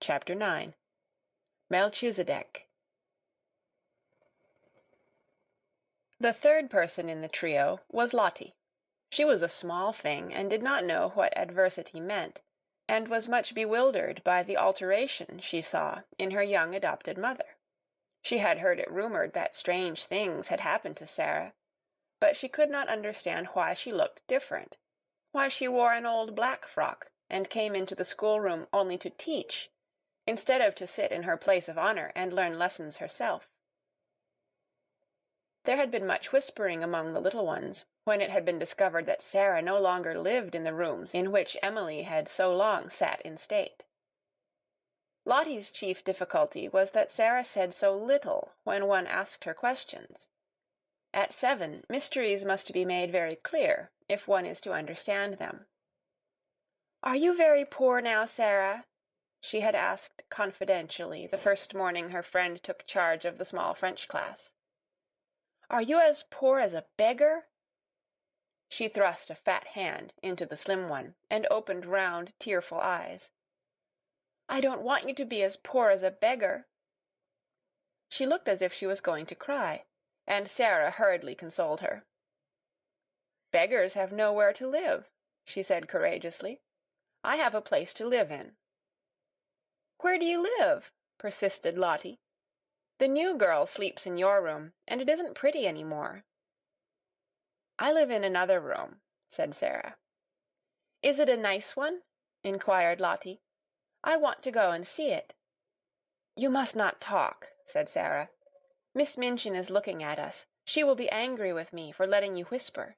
Chapter 9. Melchizedek. The third person in the trio was Lottie. She was a small thing and did not know what adversity meant, and was much bewildered by the alteration she saw in her young adopted mother. She had heard it rumored that strange things had happened to Sarah, but she could not understand why she looked different, why she wore an old black frock and came into the schoolroom only to teach, instead of to sit in her place of honor and learn lessons herself. There had been much whispering among the little ones when it had been discovered that Sarah no longer lived in the rooms in which Emily had so long sat in state. Lottie's chief difficulty was that Sarah said so little when one asked her questions. At 7, mysteries must be made very clear if one is to understand them. "Are you very poor now, Sarah?" she had asked confidentially the first morning her friend took charge of the small French class. "Are you as poor as a beggar?" She thrust a fat hand into the slim one and opened round, tearful eyes. "I don't want you to be as poor as a beggar." She looked as if she was going to cry, and Sarah hurriedly consoled her. "Beggars have nowhere to live," she said courageously. "I have a place to live in." "Where do you live?" persisted Lottie. "The new girl sleeps in your room, and it isn't pretty any more." "I live in another room," said Sarah. "Is it a nice one?" inquired Lottie. "I want to go and see it." "You must not talk," said Sarah. "Miss Minchin is looking at us. She will be angry with me for letting you whisper."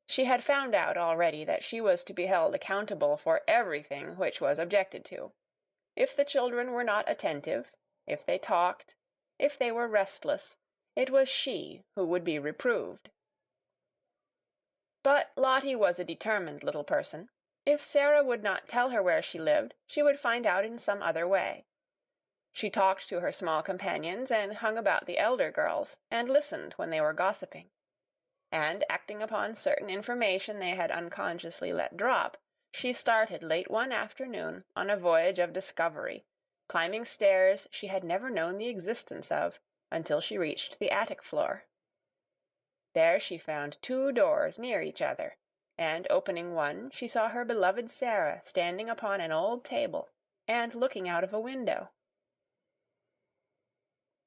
She had found out already that she was to be held accountable for everything which was objected to. If the children were not attentive, if they talked, if they were restless, it was she who would be reproved. But Lottie was a determined little person. If Sarah would not tell her where she lived, she would find out in some other way. She talked to her small companions and hung about the elder girls, and listened when they were gossiping. And, acting upon certain information they had unconsciously let drop, she started late one afternoon on a voyage of discovery, climbing stairs she had never known the existence of until she reached the attic floor. There she found 2 doors near each other, and opening one, she saw her beloved Sarah standing upon an old table and looking out of a window.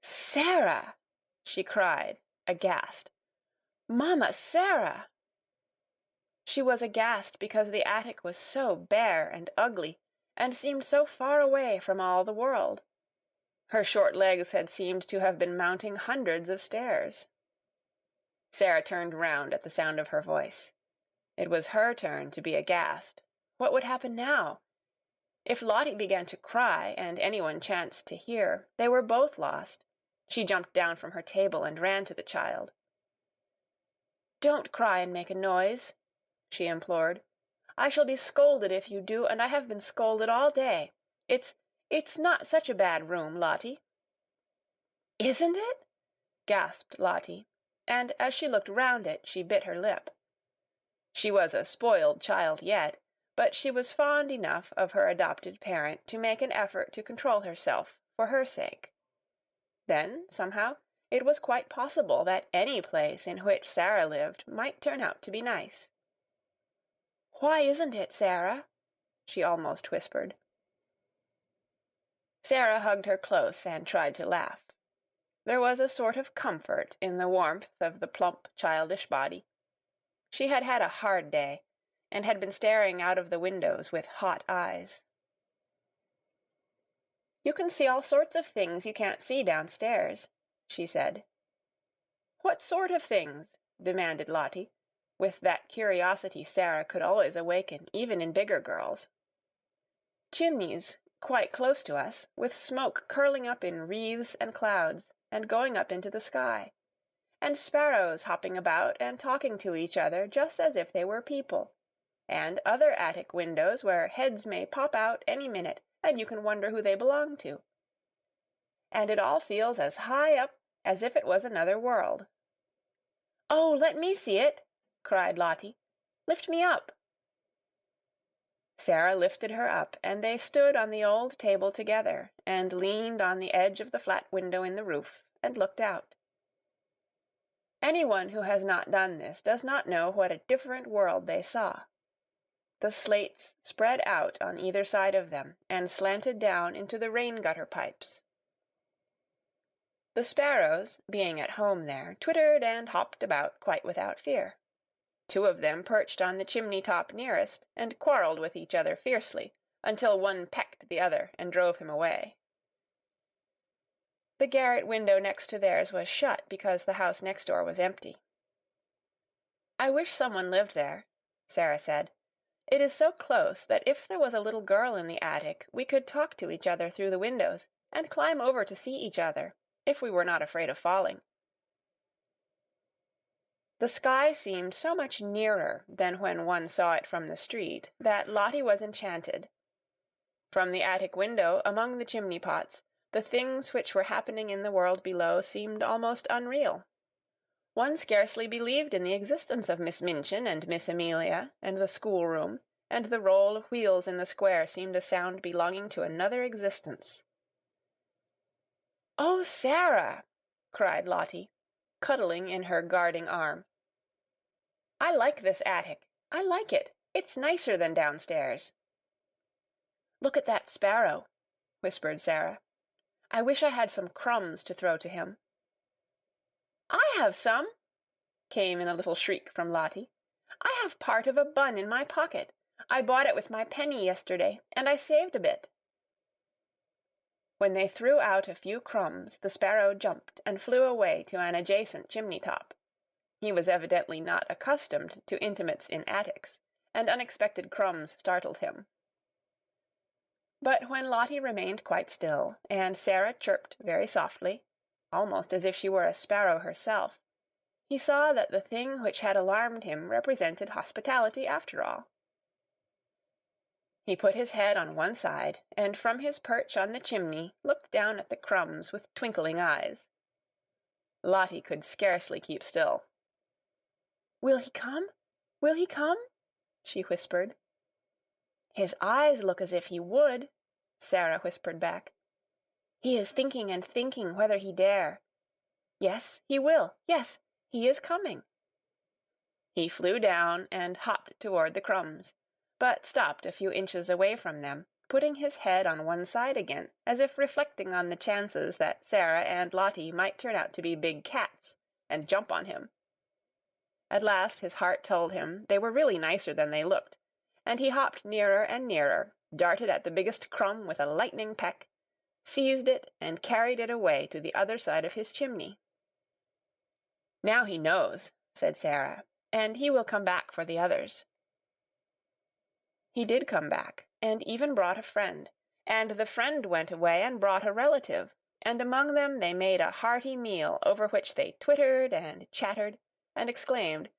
"Sarah!" she cried, aghast. "Mamma Sarah!" She was aghast because the attic was so bare and ugly, and seemed so far away from all the world. Her short legs had seemed to have been mounting hundreds of stairs. Sarah turned round at the sound of her voice. It was her turn to be aghast. What would happen now? If Lottie began to cry, and anyone chanced to hear, they were both lost. She jumped down from her table and ran to the child. "Don't cry and make a noise," she implored. "I shall be scolded if you do, and I have been scolded all day. It's not such a bad room, Lottie." "Isn't it?" gasped Lottie, and as she looked round it, she bit her lip. She was a spoiled child yet, but she was fond enough of her adopted parent to make an effort to control herself for her sake. Then, somehow, it was quite possible that any place in which Sarah lived might turn out to be nice. "Why isn't it, Sarah?" she almost whispered. Sarah hugged her close and tried to laugh. There was a sort of comfort in the warmth of the plump, childish body. She had had a hard day, and had been staring out of the windows with hot eyes. "You can see all sorts of things you can't see downstairs," she said. "What sort of things?" demanded Lottie, with that curiosity Sarah could always awaken even in bigger girls. "Chimneys, quite close to us, with smoke curling up in wreaths and clouds, and going up into the sky. And sparrows hopping about and talking to each other just as if they were people. And other attic windows where heads may pop out any minute, and you can wonder who they belong to. And it all feels as high up as if it was another world." "Oh, let me see it!" cried Lottie. "Lift me up." Sarah lifted her up, and they stood on the old table together, and leaned on the edge of the flat window in the roof, and looked out. Anyone who has not done this does not know what a different world they saw. The slates spread out on either side of them, and slanted down into the rain-gutter pipes. The sparrows, being at home there, twittered and hopped about quite without fear. 2 of them perched on the chimney-top nearest, and quarrelled with each other fiercely, until one pecked the other and drove him away. The garret window next to theirs was shut, because the house next door was empty. "I wish someone lived there," Sarah said. "It is so close that if there was a little girl in the attic, we could talk to each other through the windows, and climb over to see each other, if we were not afraid of falling." The sky seemed so much nearer than when one saw it from the street, that Lottie was enchanted. From the attic window, among the chimney-pots, the things which were happening in the world below seemed almost unreal. One scarcely believed in the existence of Miss Minchin and Miss Amelia, and the schoolroom, and the roll of wheels in the square seemed a sound belonging to another existence. "Oh, Sarah!" cried Lottie, cuddling in her guarding arm. "I like this attic. I like it. It's nicer than downstairs." "Look at that sparrow," whispered Sarah. "I wish I had some crumbs to throw to him." "I have some!" came in a little shriek from Lottie. "I have part of a bun in my pocket. I bought it with my penny yesterday, and I saved a bit." When they threw out a few crumbs, the sparrow jumped and flew away to an adjacent chimney-top. He was evidently not accustomed to intimates in attics, and unexpected crumbs startled him. But when Lottie remained quite still, and Sarah chirped very softly, almost as if she were a sparrow herself, he saw that the thing which had alarmed him represented hospitality after all. He put his head on one side, and from his perch on the chimney looked down at the crumbs with twinkling eyes. Lottie could scarcely keep still. "Will he come? Will he come?" she whispered. "His eyes look as if he would," Sarah whispered back. "He is thinking and thinking whether he dare. Yes, he will. Yes, he is coming." He flew down and hopped toward the crumbs, but stopped a few inches away from them, putting his head on one side again, as if reflecting on the chances that Sarah and Lottie might turn out to be big cats, and jump on him. At last his heart told him they were really nicer than they looked, and he hopped nearer and nearer, darted at the biggest crumb with a lightning peck, seized it, and carried it away to the other side of his chimney. "Now he knows," said Sarah, "and he will come back for the others." He did come back, and even brought a friend, and the friend went away and brought a relative, and among them they made a hearty meal over which they twittered and chattered and exclaimed,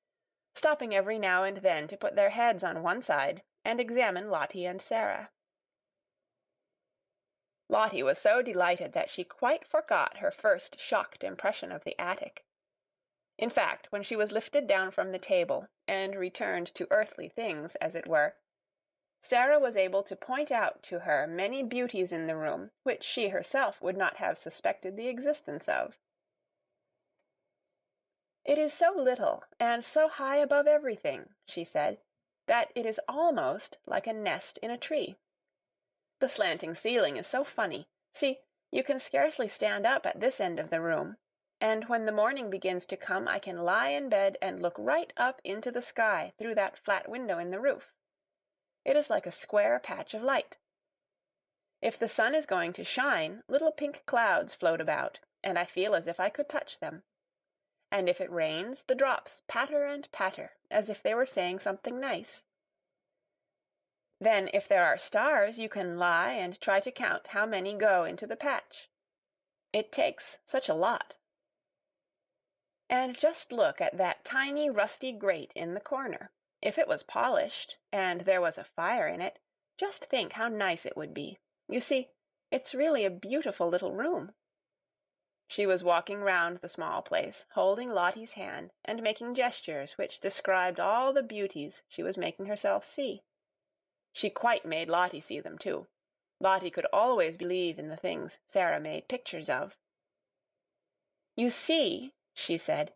stopping every now and then to put their heads on one side and examine Lottie and Sarah. Lottie was so delighted that she quite forgot her first shocked impression of the attic. In fact, when she was lifted down from the table, and returned to earthly things, as it were, Sarah was able to point out to her many beauties in the room which she herself would not have suspected the existence of. "It is so little, and so high above everything," she said, "that it is almost like a nest in a tree. The slanting ceiling is so funny. See, you can scarcely stand up at this end of the room, and when the morning begins to come I can lie in bed and look right up into the sky through that flat window in the roof. It is like a square patch of light. If the sun is going to shine, little pink clouds float about, and I feel as if I could touch them. And if it rains, the drops patter and patter, as if they were saying something nice. Then, if there are stars, you can lie and try to count how many go into the patch. It takes such a lot. And just look at that tiny rusty grate in the corner. If it was polished, and there was a fire in it, just think how nice it would be. You see, it's really a beautiful little room." She was walking round the small place, holding Lottie's hand, and making gestures which described all the beauties she was making herself see. She quite made Lottie see them, too. Lottie could always believe in the things Sarah made pictures of. "You see," she said,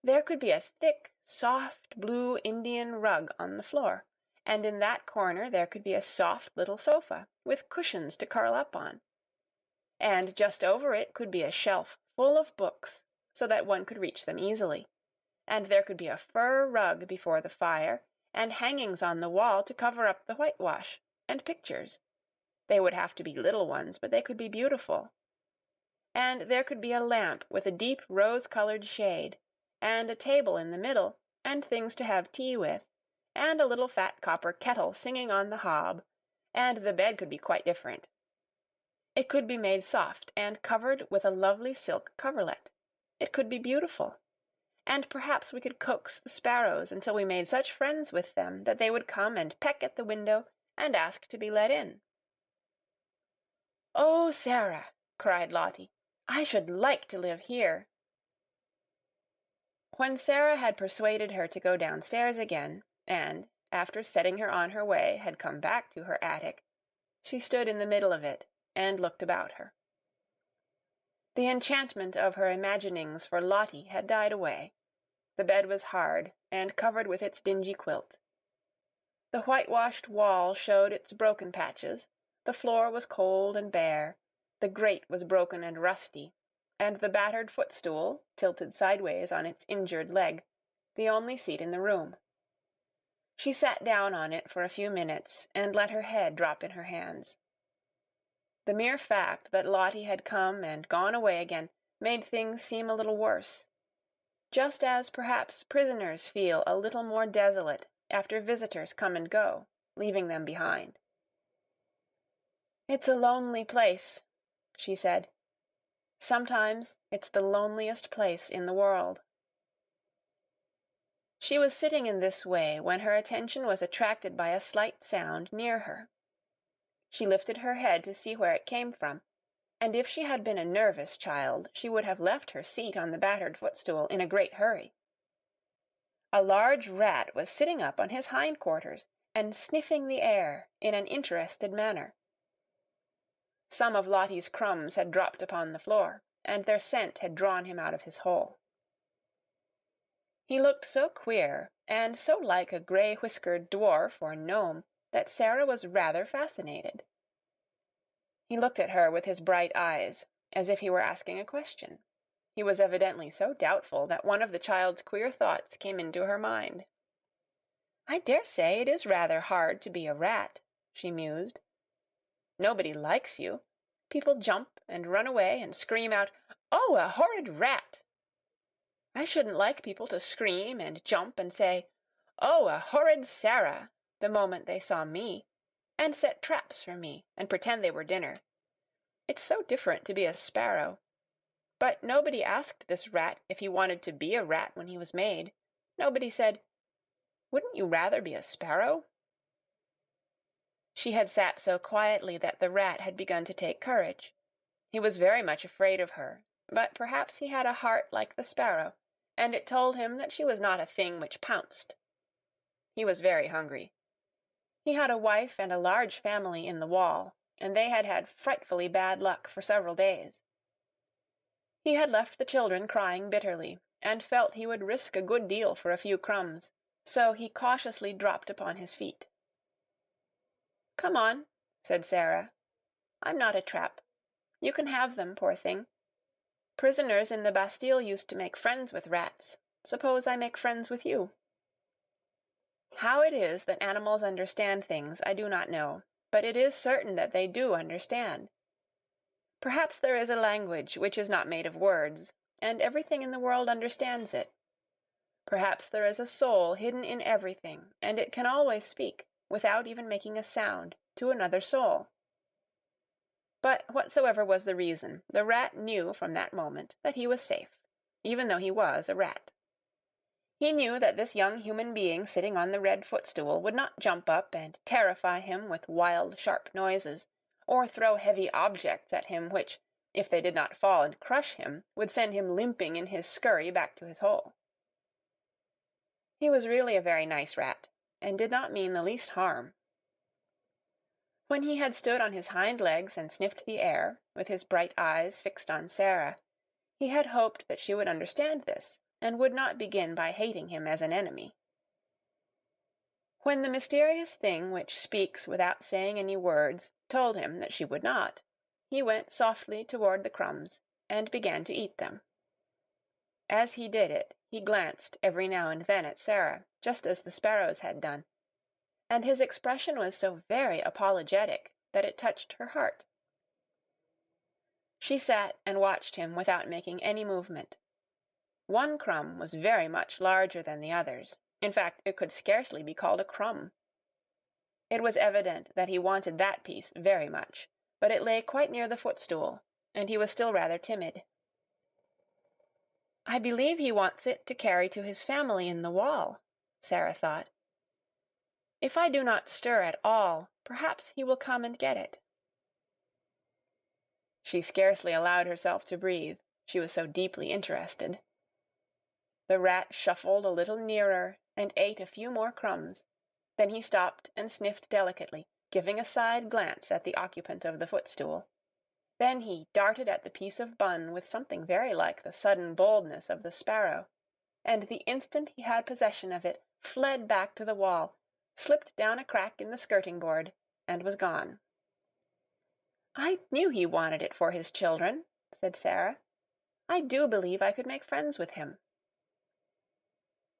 "there could be a thick, soft blue Indian rug on the floor, and in that corner there could be a soft little sofa, with cushions to curl up on. And just over it could be a shelf full of books, so that one could reach them easily. And there could be a fur rug before the fire, and hangings on the wall to cover up the whitewash, and pictures. They would have to be little ones, but they could be beautiful. And there could be a lamp with a deep rose-colored shade, and a table in the middle, and things to have tea with, and a little fat copper kettle singing on the hob, and the bed could be quite different. It could be made soft and covered with a lovely silk coverlet. It could be beautiful. And perhaps we could coax the sparrows until we made such friends with them that they would come and peck at the window and ask to be let in." "Oh, Sarah," cried Lottie, "I should like to live here." When Sarah had persuaded her to go downstairs again, and, after setting her on her way, had come back to her attic, she stood in the middle of it and looked about her. The enchantment of her imaginings for Lottie had died away. The bed was hard, and covered with its dingy quilt. The whitewashed wall showed its broken patches, the floor was cold and bare, the grate was broken and rusty, and the battered footstool, tilted sideways on its injured leg, the only seat in the room. She sat down on it for a few minutes, and let her head drop in her hands. The mere fact that Lottie had come and gone away again made things seem a little worse, just as perhaps prisoners feel a little more desolate after visitors come and go, leaving them behind. "It's a lonely place," she said. "Sometimes it's the loneliest place in the world." She was sitting in this way when her attention was attracted by a slight sound near her. She lifted her head to see where it came from, and if she had been a nervous child, she would have left her seat on the battered footstool in a great hurry. A large rat was sitting up on his hindquarters and sniffing the air in an interested manner. Some of Lottie's crumbs had dropped upon the floor, and their scent had drawn him out of his hole. He looked so queer, and so like a grey-whiskered dwarf or gnome, that Sarah was rather fascinated. He looked at her with his bright eyes, as if he were asking a question. He was evidently so doubtful that one of the child's queer thoughts came into her mind. "I dare say it is rather hard to be a rat," she mused. "Nobody likes you. People jump and run away and scream out, 'Oh, a horrid rat!' I shouldn't like people to scream and jump and say, 'Oh, a horrid Sarah!' the moment they saw me, and set traps for me and pretend they were dinner. It's so different to be a sparrow. But nobody asked this rat if he wanted to be a rat when he was made. Nobody said, 'Wouldn't you rather be a sparrow?'" She had sat so quietly that the rat had begun to take courage. He was very much afraid of her, but perhaps he had a heart like the sparrow, and it told him that she was not a thing which pounced. He was very hungry. He had a wife and a large family in the wall, and they had had frightfully bad luck for several days. He had left the children crying bitterly, and felt he would risk a good deal for a few crumbs, so he cautiously dropped upon his feet. "Come on," said Sarah. "I'm not a trap. You can have them, poor thing. Prisoners in the Bastille used to make friends with rats. Suppose I make friends with you." How it is that animals understand things I do not know, but it is certain that they do understand. Perhaps there is a language which is not made of words, and everything in the world understands it. Perhaps there is a soul hidden in everything, and it can always speak, without even making a sound, to another soul. But whatsoever was the reason, the rat knew from that moment that he was safe, even though he was a rat. He knew that this young human being sitting on the red footstool would not jump up and terrify him with wild, sharp noises, or throw heavy objects at him which, if they did not fall and crush him, would send him limping in his scurry back to his hole. He was really a very nice rat, and did not mean the least harm. When he had stood on his hind legs and sniffed the air, with his bright eyes fixed on Sarah, he had hoped that she would understand this, and would not begin by hating him as an enemy. When the mysterious thing which speaks without saying any words told him that she would not, he went softly toward the crumbs, and began to eat them. As he did it, he glanced every now and then at Sarah, just as the sparrows had done, and his expression was so very apologetic that it touched her heart. She sat and watched him without making any movement. One crumb was very much larger than the others. In fact, it could scarcely be called a crumb. It was evident that he wanted that piece very much, but it lay quite near the footstool, and he was still rather timid. "I believe he wants it to carry to his family in the wall," Sarah thought. "If I do not stir at all, perhaps he will come and get it." She scarcely allowed herself to breathe, she was so deeply interested. The rat shuffled a little nearer and ate a few more crumbs. Then he stopped and sniffed delicately, giving a side glance at the occupant of the footstool. Then he darted at the piece of bun with something very like the sudden boldness of the sparrow, and the instant he had possession of it, fled back to the wall, slipped down a crack in the skirting-board, and was gone. "I knew he wanted it for his children," said Sarah. "I do believe I could make friends with him."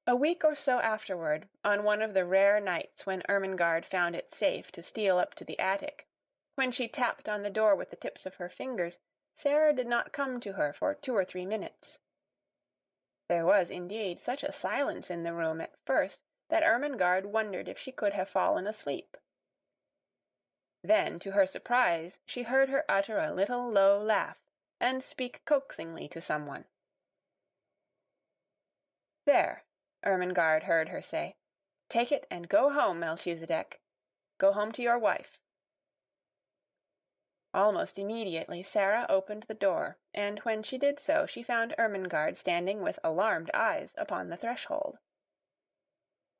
A week or so afterward, on one of the rare nights when Ermengarde found it safe to steal up to the attic, when she tapped on the door with the tips of her fingers, Sarah did not come to her for 2 or 3 minutes. There was, indeed, such a silence in the room at first that Ermengarde wondered if she could have fallen asleep. Then, to her surprise, she heard her utter a little low laugh, and speak coaxingly to someone. "There," Ermengarde heard her say, "take it and go home, Melchizedek. Go home to your wife." Almost immediately Sarah opened the door, and when she did so she found Ermengarde standing with alarmed eyes upon the threshold.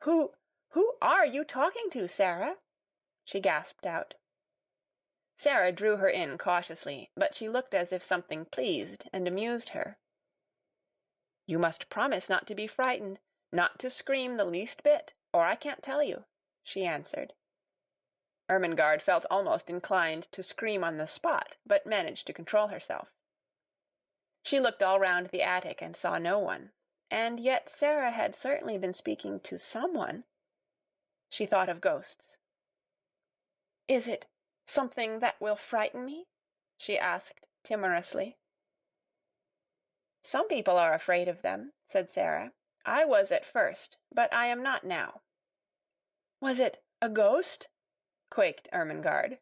Who are you talking to, Sarah?" she gasped out. Sarah drew her in cautiously, but she looked as if something pleased and amused her. "You must promise not to be frightened, not to scream the least bit, or I can't tell you," she answered. Ermengarde felt almost inclined to scream on the spot, but managed to control herself. She looked all round the attic and saw no one, and yet Sarah had certainly been speaking to someone. She thought of ghosts. "Is it something that will frighten me?" she asked timorously. "Some people are afraid of them," said Sarah. "I was at first, but I am not now." "Was it a ghost?" quaked Ermengarde.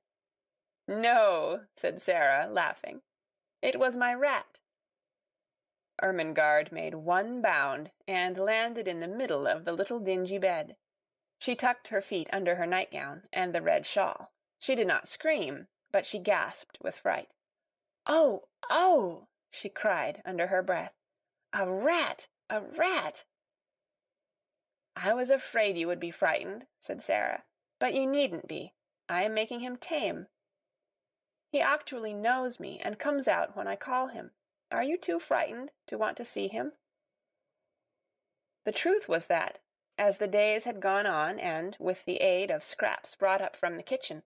"No," said Sarah, laughing. "It was my rat." Ermengarde made one bound and landed in the middle of the little dingy bed. She tucked her feet under her nightgown and the red shawl. She did not scream, but she gasped with fright. "Oh, oh!" she cried under her breath. "A rat! A rat!" "I was afraid you would be frightened," said Sarah. "But you needn't be. I am making him tame. He actually knows me and comes out when I call him. Are you too frightened to want to see him?" The truth was that, as the days had gone on and, with the aid of scraps brought up from the kitchen,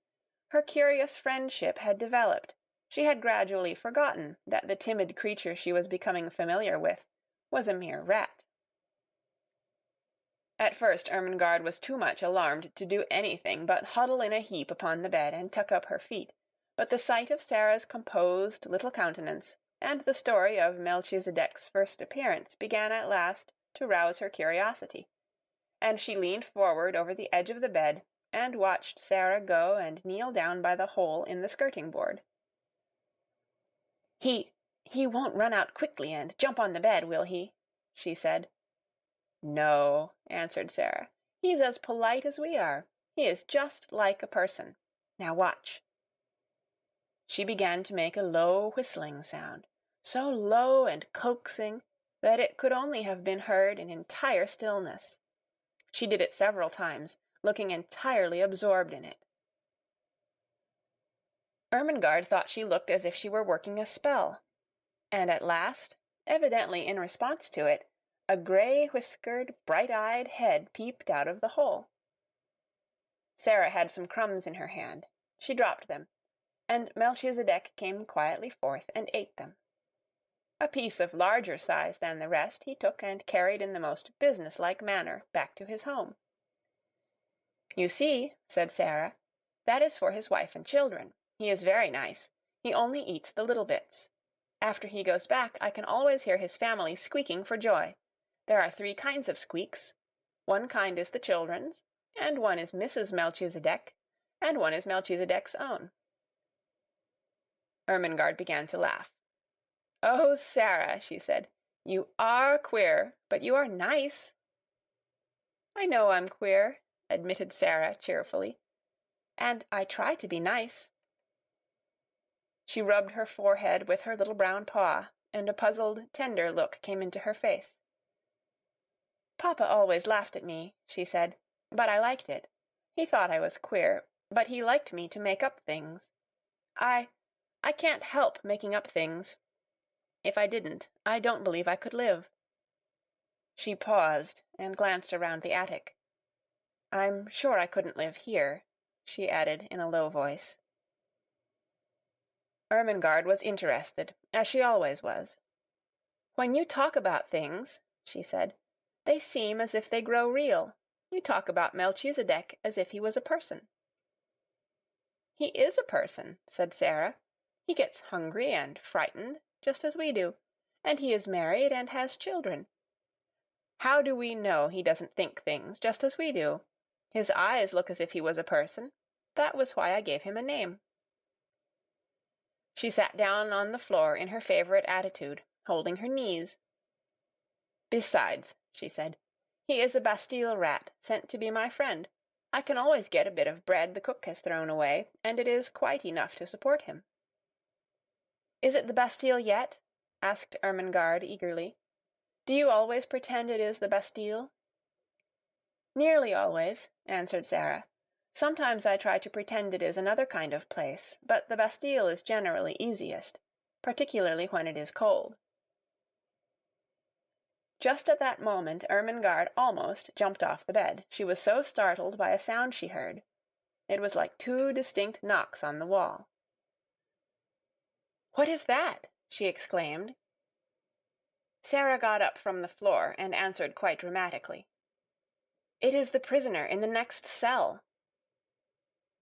her curious friendship had developed, she had gradually forgotten that the timid creature she was becoming familiar with was a mere rat. At first Ermengarde was too much alarmed to do anything but huddle in a heap upon the bed and tuck up her feet, but the sight of Sarah's composed little countenance and the story of Melchizedek's first appearance began at last to rouse her curiosity, and she leaned forward over the edge of the bed and watched Sarah go and kneel down by the hole in the skirting-board. He won't run out quickly and jump on the bed, will he?" she said. "No," answered Sarah. "He's as polite as we are. He is just like a person. Now watch." She began to make a low whistling sound, so low and coaxing that it could only have been heard in entire stillness. She did it several times, looking entirely absorbed in it. Ermengarde thought she looked as if she were working a spell, and at last, evidently in response to it, a grey-whiskered, bright-eyed head peeped out of the hole. Sarah had some crumbs in her hand. She dropped them, and Melchizedek came quietly forth and ate them. A piece of larger size than the rest he took and carried in the most business-like manner back to his home. "You see," said Sarah, "that is for his wife and children. He is very nice. He only eats the little bits. After he goes back, I can always hear his family squeaking for joy. There are 3 kinds of squeaks. One kind is the children's, and one is Mrs. Melchizedek, and one is Melchizedek's own." Ermengarde began to laugh. "Oh, Sarah," she said, "you are queer, but you are nice." "I know I'm queer," admitted Sarah cheerfully, "and I try to be nice." She rubbed her forehead with her little brown paw, and a puzzled, tender look came into her face. "Papa always laughed at me," she said, "but I liked it. He thought I was queer, but he liked me to make up things. I can't help making up things. If I didn't, I don't believe I could live." She paused and glanced around the attic. "I'm sure I couldn't live here," she added in a low voice. Ermengarde was interested, as she always was. "When you talk about things," she said, "they seem as if they grow real. You talk about Melchizedek as if he was a person." "He is a person," said Sarah. "He gets hungry and frightened, just as we do, and he is married and has children. How do we know he doesn't think things, just as we do? His eyes look as if he was a person. That was why I gave him a name." She sat down on the floor in her favorite attitude, holding her knees. "Besides," she said, "he is a Bastille rat, sent to be my friend. I can always get a bit of bread the cook has thrown away, and it is quite enough to support him." "Is it the Bastille yet?" asked Ermengarde eagerly. "Do you always pretend it is the Bastille?" "Nearly always," answered Sarah. "Sometimes I try to pretend it is another kind of place, but the Bastille is generally easiest, particularly when it is cold." Just at that moment Ermengarde almost jumped off the bed. She was so startled by a sound she heard. It was like 2 distinct knocks on the wall. "What is that?" she exclaimed. Sarah got up from the floor and answered quite dramatically. "It is the prisoner in the next cell."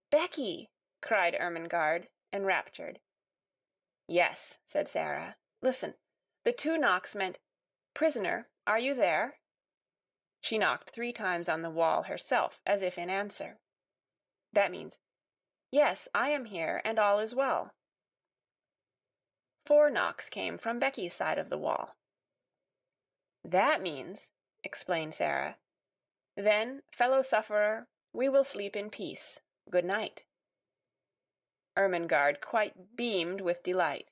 "Becky!" cried Ermengarde, enraptured. "Yes," said Sarah. "Listen. The 2 knocks meant, 'Prisoner, are you there?'" She knocked 3 times on the wall herself, as if in answer. "That means, 'Yes, I am here, and all is well.'" 4 knocks came from Becky's side of the wall. "That means," explained Sarah, "'Then, fellow sufferer, we will sleep in peace. Good night.'" Ermengarde quite beamed with delight.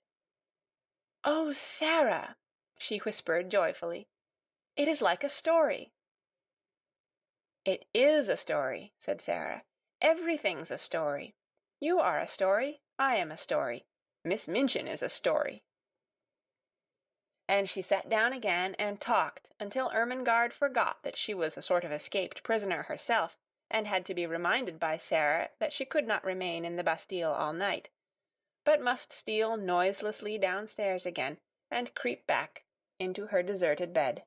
"Oh, Sarah," she whispered joyfully, "it is like a story." "It is a story," said Sarah. "Everything's a story. You are a story. I am a story. Miss Minchin is a story." And she sat down again and talked until Ermengarde forgot that she was a sort of escaped prisoner herself, and had to be reminded by Sarah that she could not remain in the Bastille all night, but must steal noiselessly downstairs again and creep back into her deserted bed.